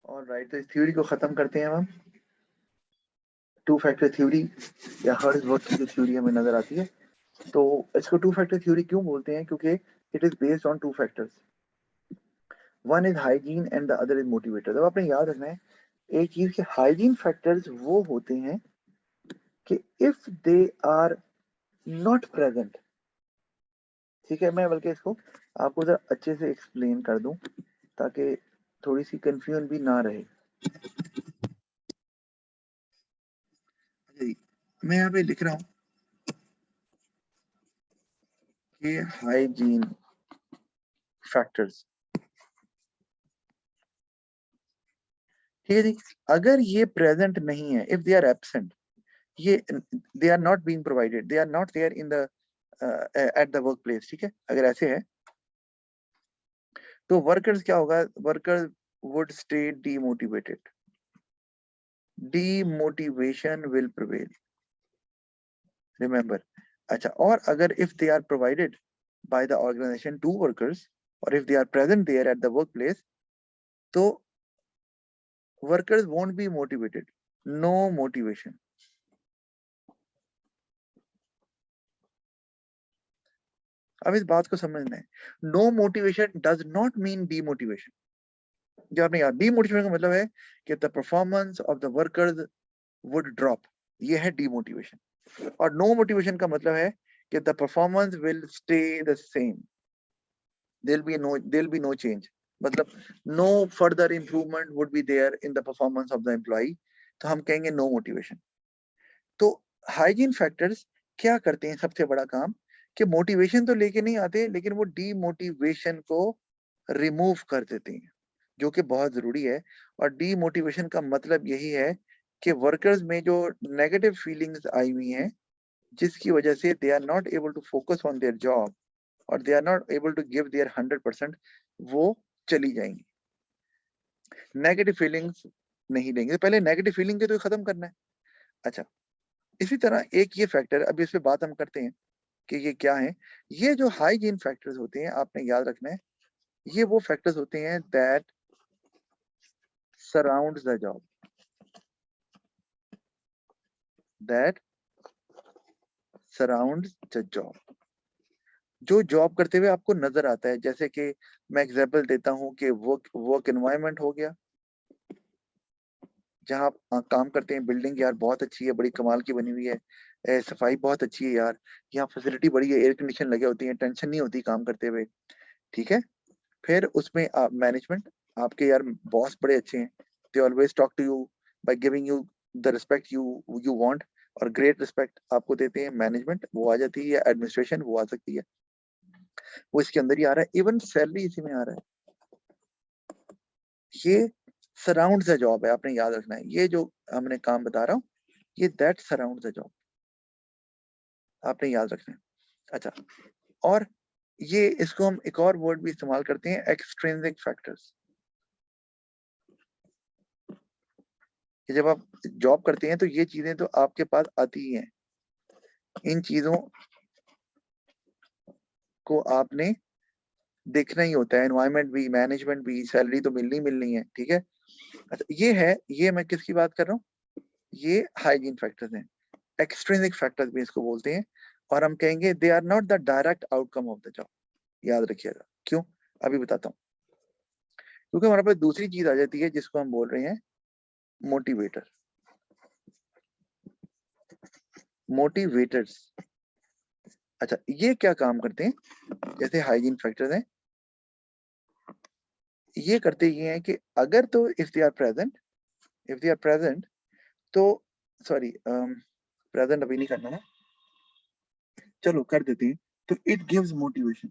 और राइट, तो इस थ्योरी को खत्म करते हैं हम। टू फैक्टर थ्योरी या हर्ट्जबर्ग की जो थ्योरी हमें नजर आती है, तो इसको टू फैक्टर थ्योरी क्यों बोलते हैं? क्योंकि it is based on two factors. One is hygiene and the other is motivator. अब आपने याद रखना है एक चीज के हाइजीन फैक्टर्स वो होते हैं कि if they are not present, ठीक है, मैं बल्कि इसको आपको जरा अच्छे से एक्सप्लेन कर दूं ताकि थोड़ी सी कंफ्यूजन भी ना रहे। मैं यहाँ पे लिख रहा हूँ कि हाइजीन फैक्टर्स, ठीक है जी, अगर ये प्रेजेंट नहीं है, इफ दे आर एब्सेंट, ये they are not being provided, they are not there in the at the work place, ठीक है, अगर ऐसे है तो वर्कर्स क्या होगा? Workers would stay demotivated, demotivation will prevail, remember. अच्छा, और अगर if they are provided by the organization to workers और if they are present there at the work place, तो workers won't be motivated, no motivation. अब इस बात को समझना है, no motivation does not mean demotivation. जो आपने याद, डीमोटिवेशन का मतलब है कि the performance of the workers would drop, ये है डीमोटिवेशन। और नो मोटिवेशन का मतलब है कि the performance will stay the same, there be no change, मतलब no further improvement would be there in the performance of the employee, तो हम कहेंगे नो मोटिवेशन। तो हाइजीन फैक्टर्स क्या करते हैं? सबसे बड़ा काम कि मोटिवेशन तो लेके नहीं आते, लेकिन वो डीमोटिवेशन को रिमूव कर देते हैं, जो कि बहुत जरूरी है। और डीमोटिवेशन का मतलब यही है कि वर्कर्स में जो नेगेटिव फीलिंग्स आई हुई हैं, जिसकी वजह से they are not able to focus on their job और they are not able to give their 100%, वो चली जाएंगी। नेगेटिव फीलिंग्स नहीं लेंगे, पहले नेगेटिव फीलिंग के तो खत्म करना है। अच्छा, इसी तरह एक ये फैक्टर, अभी इस पे बात हम करते हैं कि ये क्या है। ये जो हाइजीन फैक्टर्स होते हैं, आपने याद रखना है, ये वो फैक्टर्स होते हैं that surrounds the job, that surrounds the job, जो जॉब करते हुए आपको नजर आता है। जैसे कि मैं एग्जांपल देता हूं कि वर्क वर्क एनवायरनमेंट हो गया, जहाँ आप काम करते हैं, बिल्डिंग यार बहुत अच्छी है, बड़ी कमाल की बनी हुई है, सफाई बहुत अच्छी है यार, यहाँ फैसिलिटी बड़ी है, एयर कंडीशन लगे होती है, टेंशन नहीं होती काम करते हुए, ठीक है। फिर उसमें आप मैनेजमेंट, आपके यार बॉस बड़े अच्छे हैं, they always talk to you by giving you the respect you want, और ग्रेट रिस्पेक्ट आपको देते हैं मैनेजमेंट, वो आ जाती है, या एडमिनिस्ट्रेशन वो आ सकती है, वो इसके अंदर ही आ रहा है, इवन सैलरी इसी में आ रहा है। ये सराउंड द जॉब है, आपने याद रखना है, ये जो हमने काम बता रहा हूँ, ये दैट सराउंड द जॉब, आपने याद रखना है। अच्छा, और ये इसको हम एक और वर्ड भी इस्तेमाल करते हैं, एक्सट्रिंसिक फैक्टर्स, कि जब आप जॉब करते हैं तो ये चीजें तो आपके पास आती ही हैं, इन चीजों को आपने देखना ही होता है, एनवायरनमेंट भी, मैनेजमेंट भी, सैलरी तो मिलनी है, ठीक है। अच्छा, ये है, ये मैं किसकी बात कर रहा हूँ? ये हाइजीन फैक्टर्स हैं, एक्सट्रिंसिक फैक्टर्स भी इसको बोलते हैं। और हम कहेंगे they are not the direct outcome of the job, याद रखिएगा। क्यों? अभी बताता हूँ। क्योंकि हमारे पास दूसरी चीज आ जाती है जिसको हम बोल रहे हैं मोटिवेटर, मोटिवेटर्स। अच्छा, ये क्या काम करते हैं? जैसे हाइजीन फैक्टर्स हैं, ये करते ये हैं कि अगर तो if they are present, if they are present, तो सॉरी, प्रेजेंट अभी नहीं करना है, चलो कर देते हैं। तो it gives motivation,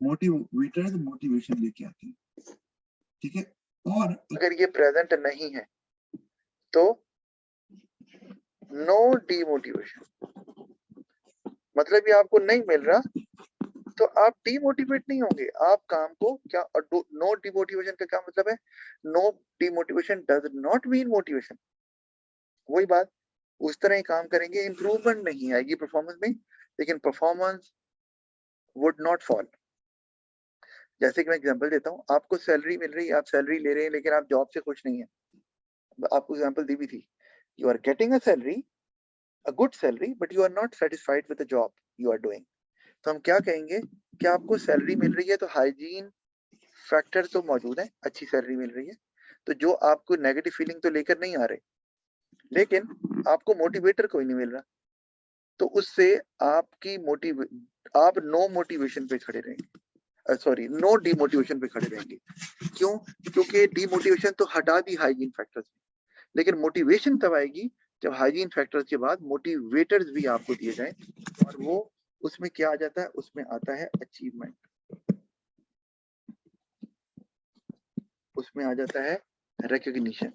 motivators motivation लेके आते हैं, ठीक है। और अगर ये प्रेजेंट नहीं है तो नो डीमोटिवेशन, मतलब ये आपको नहीं मिल रहा तो आप डीमोटिवेट नहीं होंगे, आप काम को क्या, नो डीमोटिवेशन का क्या मतलब है? No demotivation does not mean motivation, वही बात, उस तरह ही काम करेंगे, इंप्रूवमेंट नहीं आएगी परफॉर्मेंस में, लेकिन परफॉर्मेंस वुड नॉट फॉल। जैसे कि मैं एग्जांपल देता हूँ, आपको सैलरी मिल रही है, आप सैलरी ले रहे हैं, लेकिन आप जॉब से खुश नहीं है। आपको एग्जांपल दी भी थी, you are getting a salary, a good salary, but you are not satisfied with the job you are doing. तो हम क्या कहेंगे कि आपको सैलरी मिल रही है, तो हाइजीन फैक्टर तो मौजूद है, अच्छी सैलरी मिल रही है, तो जो आपको नेगेटिव फीलिंग तो लेकर नहीं आ रहे, लेकिन आपको मोटिवेटर कोई नहीं मिल रहा, तो उससे आपकी आप नो मोटिवेशन पे खड़े रहेंगे, सॉरी नो डिमोटिवेशन पे खड़े रहेंगे। क्यों? क्योंकि डिमोटिवेशन तो हटा दी हाइजीन फैक्टर्स, लेकिन मोटिवेशन तब आएगी जब हाइजीन फैक्टर्स के बाद मोटिवेटर्स भी आपको दिए जाएं, और वो उसमें क्या आ जाता है, उसमें आता है अचीवमेंट, उसमें आ जाता है रिकॉग्निशन।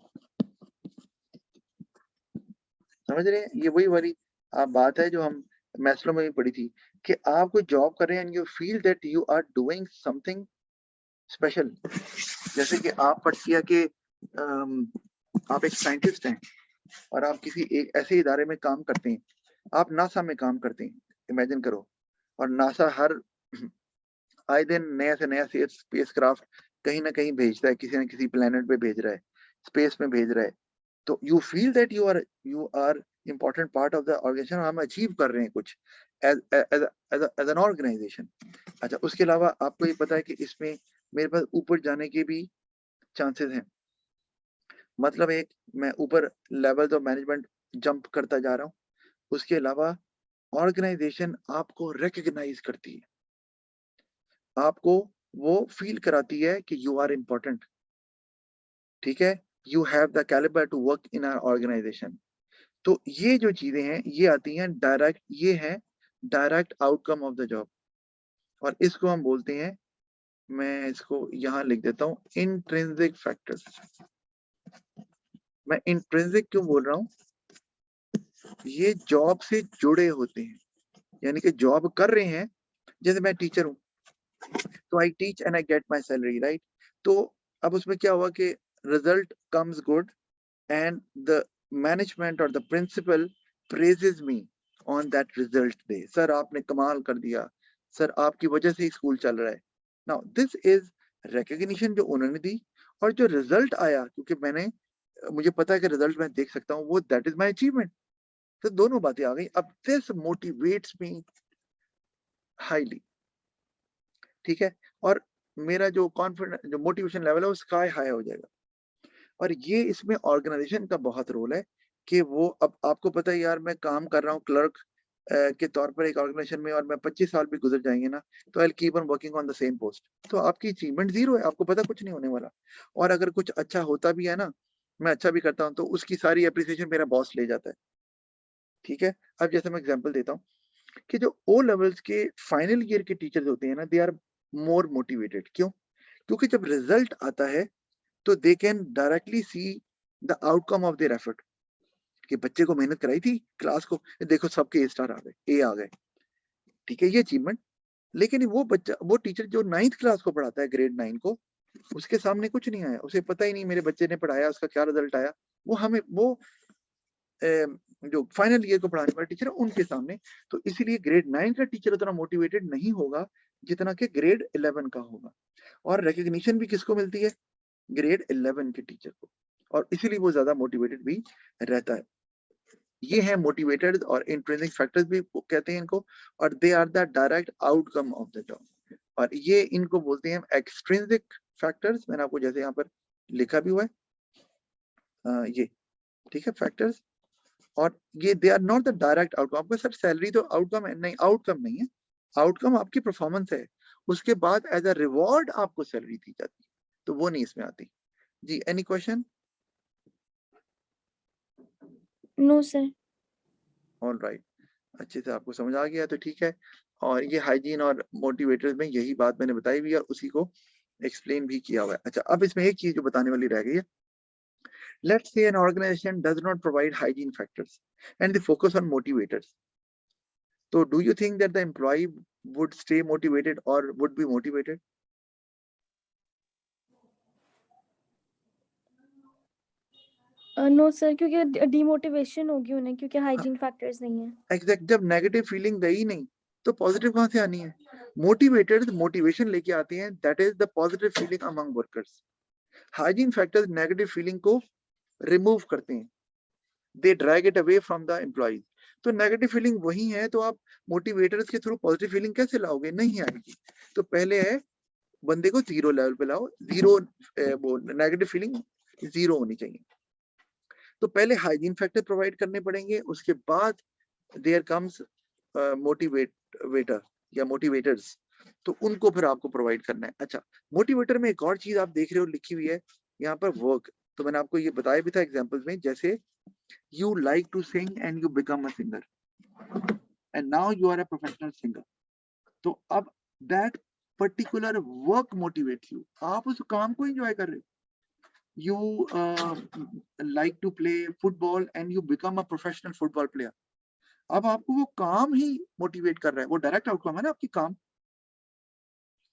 समझ रहे हैं? ये वही वाली बात है जो हम मैस्लो में भी पढ़ी थी, कि आप कोई जॉब कर रहे हैं and you feel that you are doing something special. जैसे कि आप पढ़ किया कि आप एक साइंटिस्ट हैं और आप किसी एक ऐसे इदारे में काम करते हैं, आप नासा में काम करते हैं, इमेजिन करो, और नासा हर आए दिन नया से नया स्पेस क्राफ्ट कहीं ना कहीं भेजता है, किसी न किसी प्लेनेट पे भेज रहा है, स्पेस में भेज रहा है। तो you feel that you are important part of the organisation, हम अचीव कर रहे हैं कुछ एज एन ऑर्गेनाइजेशन। अच्छा, उसके अलावा आपको ये पता है कि इसमें मेरे पास ऊपर जाने के भी चांसेस हैं, मतलब एक मैं ऊपर लेवल ऑफ मैनेजमेंट जंप करता जा रहा हूँ। उसके अलावा ऑर्गेनाइजेशन आपको रिकॉग्नाइज करती है, आपको वो फील कराती है कि यू आर इम्पोर्टेंट, ठीक है, you have the calibre to work in our organisation. तो ये जो चीजें हैं ये आती हैं डायरेक्ट, ये है direct outcome of the job, और इसको हम बोलते हैं, मैं इसको यहाँ लिख देता हूँ, इंट्रिंसिक फैक्टर्स। मैं इंट्रिंसिक क्यों बोल रहा हूँ? ये जॉब से जुड़े होते हैं, यानी कि जॉब कर रहे हैं। जैसे मैं टीचर हूँ, तो I teach and I get my salary, right? तो अब उसमें क्या हुआ कि result comes good and the management और the principal praises me on that result day. Sir आपने कमाल कर दिया, सर आपकी वजह से ही स्कूल चल रहा है। नाउ दिस इज रिकॉग्निशन जो उन्होंने दी, और जो रिजल्ट आया, क्योंकि मुझे पता है कि रिजल्ट मैं देख सकता हूँ, वो दैट इज माई अचीवमेंट। तो दोनों बातें आ गई। अब दिस मोटिवेट्स मी हाईली, ठीक है, और मेरा जो कॉन्फिडेंस, जो मोटिवेशन लेवल है वो स्काई हाई हो जाएगा। और ये इसमें ऑर्गेनाइजेशन का बहुत रोल है कि वो, अब आपको पता है यार, मैं काम कर रहा हूँ क्लर्क के तौर पर एक ऑर्गेनाइजेशन में, और मैं 25 साल भी गुजर जाएंगे ना, तो I keep on working on the same post, तो आपकी अचीवमेंट जीरो है, आपको पता कुछ नहीं होने वाला। और अगर कुछ अच्छा होता भी है ना, मैं अच्छा भी करता हूँ, तो उसकी सारी एप्रिसिएशन मेरा बॉस ले जाता है, ठीक है। अब जैसे मैं एग्जाम्पल देता हूँ कि जो ओ लेवल्स के फाइनल ईयर के टीचर्स होते हैं ना, दे आर मोर मोटिवेटेड। क्यों? क्योंकि जब रिजल्ट आता है तो they can directly see the outcome of their effort, कि बच्चे को मेहनत कराई थी, क्लास को देखो सबके ए स्टार आ गए, ए आ गए, ठीक है, ये अचीवमेंट। लेकिन वो टीचर जो 9th क्लास को पढ़ाता है, ग्रेड 9 को, उसके सामने कुछ नहीं आया, उसे पता ही नहीं मेरे बच्चे ने पढ़ाया, उसका क्या रिजल्ट आया। वो जो फाइनल ईयर को पढ़ाने वाले टीचर है उनके सामने। तो इसीलिए ग्रेड 9 का टीचर उतना मोटिवेटेड नहीं होगा जितना कि ग्रेड 11 का होगा। और रिकॉग्निशन भी किसको मिलती है? ग्रेड 11 के टीचर को, और इसीलिए वो ज्यादा मोटिवेटेड भी रहता है। ये है मोटिवेटेड और इंट्रिंसिक फैक्टर्स भी कहते हैं इनको, और they are the direct outcome of the job. और ये इनको बोलते हैं एक्सट्रिंसिक फैक्टर्स, मैंने आपको जैसे यहाँ पर लिखा भी हुआ है, ये, ठीक है, फैक्टर्स। और ये they are not the direct outcome. आपका सर सैलरी तो आउटकम है, नहीं, आउटकम नहीं है, आउटकम आपकी परफॉर्मेंस है, उसके बाद एज अ रिवॉर्ड आपको सैलरी दी जाती है, तो वो नहीं इसमें आती। जी, any question? No sir. All right, अच्छे से आपको समझ आ गया तो ठीक है। और ये हाइजीन और मोटिवेटर्स में यही बात मैंने बताई हुई है, और उसी को एक्सप्लेन भी किया हुआ है। अच्छा, अब इसमें एक चीज जो बताने वाली रह गई है, let's say an organisation does not provide hygiene factors and they focus on motivators. So do you think that the employee would stay motivated or would be motivated? No sir, क्योंकि डिमोटिवेशन होगी उन्हें, क्योंकि हाँ, hygiene factors नहीं है। Exact, जब negative feeling गई नहीं, तो पॉजिटिव कहाँ से आनी है? मोटिवेटेड मोटिवेशन लेके आते हैं, that is the positive feeling among workers. Hygiene factors negative feeling को रिमूव करते हैं, they drag it away from the employees. तो नेगेटिव फीलिंग वही है, तो आप मोटिवेटर्स के थ्रू पॉजिटिव फीलिंग कैसे लाओगे? नहीं आएगी। तो पहले है बंदे को जीरो लेवल पे लाओ, जीरो वो नेगेटिव फीलिंग जीरो होनी चाहिए। तो पहले हाइजीन फैक्टर प्रोवाइड करने पड़ेंगे, उसके बाद देयर कम्स मोटिवेटर या मोटिवेटर्स, तो उनको फिर आपको प्रोवाइड करना है। अच्छा, मोटिवेटर में एक और चीज आप देख रहे हो लिखी हुई है यहाँ पर, वर्क। तो मैंने आपको ये बताया भी था एग्जांपल्स में, जैसे you like to sing and you become a singer and now you are a professional singer. तो अब that particular work motivates you, आप उस काम को एंजॉय कर रहे हो। You like to play football and you become a professional football player. अब आपको वो काम ही मोटिवेट कर रहा है, वो डायरेक्ट आउटकम है ना आपकी काम,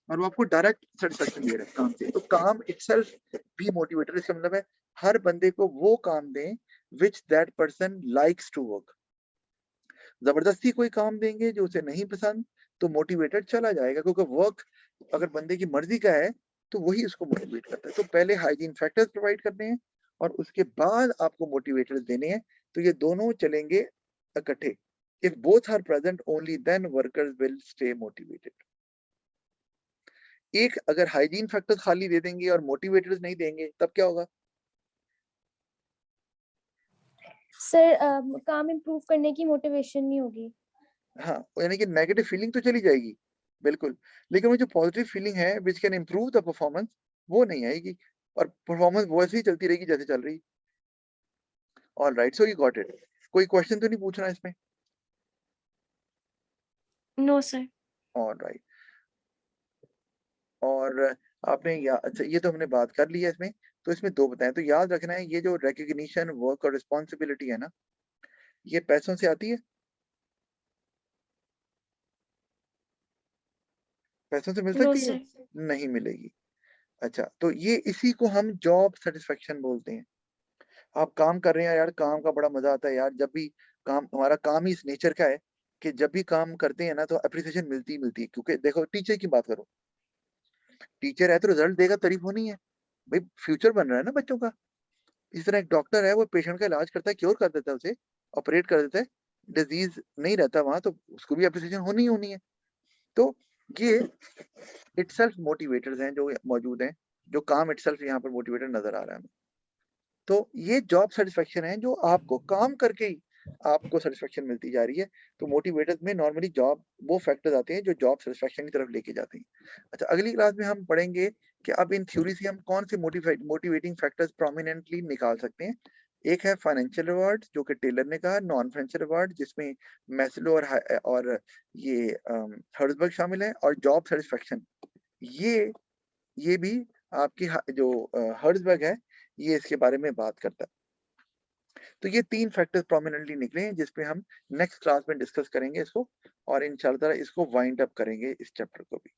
और वो आपको डायरेक्ट सेटिस्फेक्शन दे रहा है काम से। तो काम इटसेल्फ भी मोटिवेटर। इसका मतलब है हर बंदे को वो काम दें which that person likes to work. जबरदस्ती कोई काम देंगे जो उसे नहीं पसंद, तो मोटिवेटेड चला जाएगा, क्योंकि वर्क अगर बंदे की मर्जी का है तो वही उसको मोटिवेट करता है। तो पहले हाइजीन फैक्टर्स प्रोवाइड करने हैं और उसके बाद आपको मोटिवेटर्स देने हैं। तो ये दोनों चलेंगे इकट्ठे। If both are present only then workers will stay motivated. एक अगर हाइजीन फैक्टर्स खाली दे देंगे और मोटिवेटर्स नहीं देंगे, तब क्या होगा? सर काम इम्प्रूव करने की मोटिवेशन नहीं होगी। हाँ, यानी कि नेगेटिव फीलिंग तो चली जाएगी, बिल्कुल, लेकिन वो जो पॉजिटिव फीलिंग है which can improve the performance, वो नहीं आएगी, और परफॉर्मेंस वैसे ही चलती रहेगी जैसे चल रही। Alright, so you got it. कोई क्वेश्चन तो नहीं पूछना इसमें? No sir. ऑलराइट। और आपने अच्छा, ये तो हमने बात कर ली है इसमें। तो इसमें दो बताएं, तो याद रखना है ये जो रिकॉग्निशन, वर्क और रिस्पॉन्सिबिलिटी है ना, ये पैसों से आती है? पैसों से मिल नो सकती है? सर। नहीं मिलेगी। अच्छा, तो ये इसी को हम जॉब सेटिस्फेक्शन बोलते हैं। आप काम कर रहे हैं यार, काम का बड़ा मजा आता है यार, जब भी काम, हमारा काम ही इस नेचर का है कि जब भी काम करते हैं ना तो अप्रिसिएशन मिलती ही मिलती है। क्योंकि देखो, टीचर की बात करो, टीचर है तो रिजल्ट देगा, तारीफ होनी है भाई, फ्यूचर बन रहा है ना बच्चों का। इस तरह एक डॉक्टर है, वो पेशेंट का इलाज करता है, क्योर कर देता है उसे, ऑपरेट कर देता है, डिजीज नहीं रहता वहां, तो उसको भी अप्रिसिएशन होनी ही होनी है। तो ये इटसेल्फ मोटिवेटर्स हैं जो मौजूद हैं, जो काम इटसेल्फ यहाँ पर मोटिवेटर नजर आ रहा है हमें। तो ये जॉब सेटिस्फेक्शन है जो आपको काम करके ही आपको सेटिस्फेक्शन मिलती जा रही है। तो मोटिवेटर्स में नॉर्मली जॉब, वो फैक्टर्स आते हैं जो जॉब सेटिस्फेक्शन की तरफ लेके जाते हैं। अच्छा, अगली क्लास में हम पढ़ेंगे कि अब इन थ्योरी से हम कौन से मोटिवेटिंग फैक्टर्स प्रोमिनेंटली निकाल सकते हैं। एक है फाइनेंशियल रिवार्ड, जो कि टेलर ने कहा, नॉन फाइनेंशियल रिवार्ड जिसमें मैस्लो और ये हर्ट्जबर्ग शामिल है, और जॉब सेटिस्फेक्शन, ये ये भी आपकी जो हर्ट्जबर्ग है, ये इसके बारे में बात करता है। तो ये 3 फैक्टर्स प्रोमिनेंटली निकले हैं, जिसपे हम नेक्स्ट क्लास में डिस्कस करेंगे इसको, और इंशाल्लाह इसको वाइंड अप करेंगे इस चैप्टर को भी।